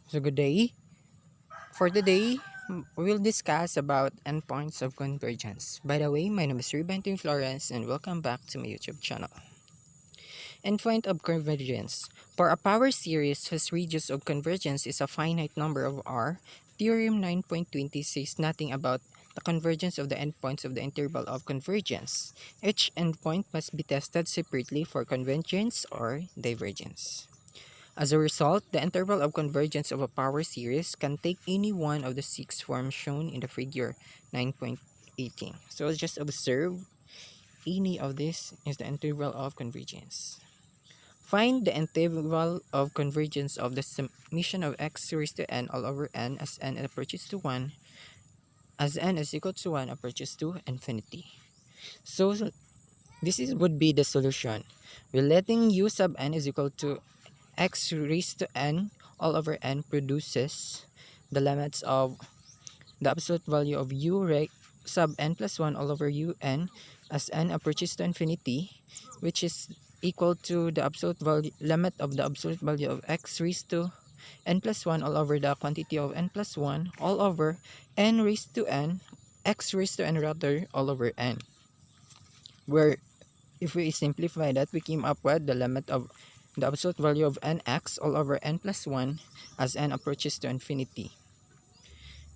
So good day. For today, we'll discuss about endpoints of convergence. By the way, my name is Ruben Florence and welcome back to my YouTube channel. Endpoint of convergence. For a power series whose radius of convergence is a finite number of r, Theorem 9.20 says nothing about the convergence of the endpoints of the interval of convergence. Each endpoint must be tested separately for convergence or divergence. As a result, the interval of convergence of a power series can take any one of the six forms shown in the figure 9.18. So just observe any of this is the interval of convergence. Find the interval of convergence of the summation of x raised to n all over n as n approaches to 1 as n is equal to 1 approaches to infinity. So would be the solution. We're letting u sub n is equal to x raised to n all over n produces the limits of the absolute value of sub n plus 1 all over un as n approaches to infinity, which is equal to the absolute value limit of the absolute value of x raised to n plus 1 all over the quantity of n plus 1 all over n raised to n x raised to n rather all over n, where if we simplify that, we came up with the limit of the absolute value of nx all over n plus 1 as n approaches to infinity.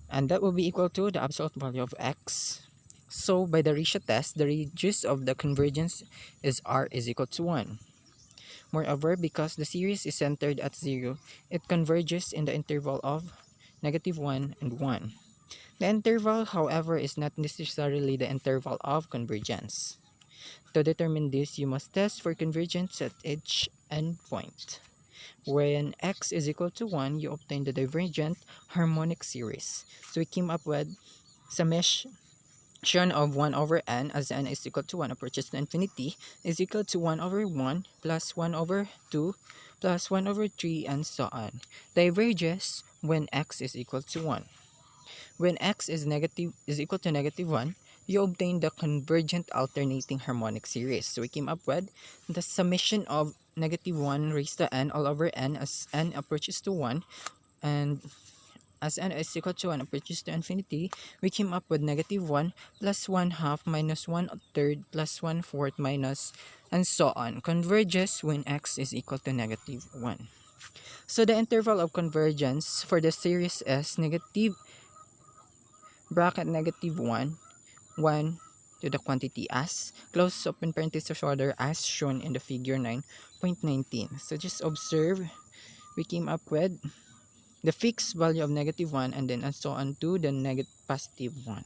And that will be equal to the absolute value of x. So by the ratio test, the radius of the convergence is r is equal to 1. Moreover, because the series is centered at 0, it converges in the interval of -1 and 1. The interval, however, is not necessarily the interval of convergence. To determine this, you must test for convergence at each endpoint. When x is equal to 1, you obtain the divergent harmonic series. So we came up with summation of 1 over n as n is equal to 1 approaches to infinity is equal to 1 over 1 plus 1 over 2 plus 1 over 3 and so on. Diverges when x is equal to 1. When x is equal to -1, you obtain the convergent alternating harmonic series. So we came up with the summation of -1 raised to n all over n as n approaches to 1, and as n is equal to 1 approaches to infinity, we came up with -1 plus 1 half minus 1 third plus 1 fourth minus and so on. Converges when x is equal to -1. So the interval of convergence for the series is negative bracket -1, 1 to the quantity as, close open parenthesis order as shown in the figure 9.19. So just observe, we came up with the fixed value of -1 and then and so on to the positive 1.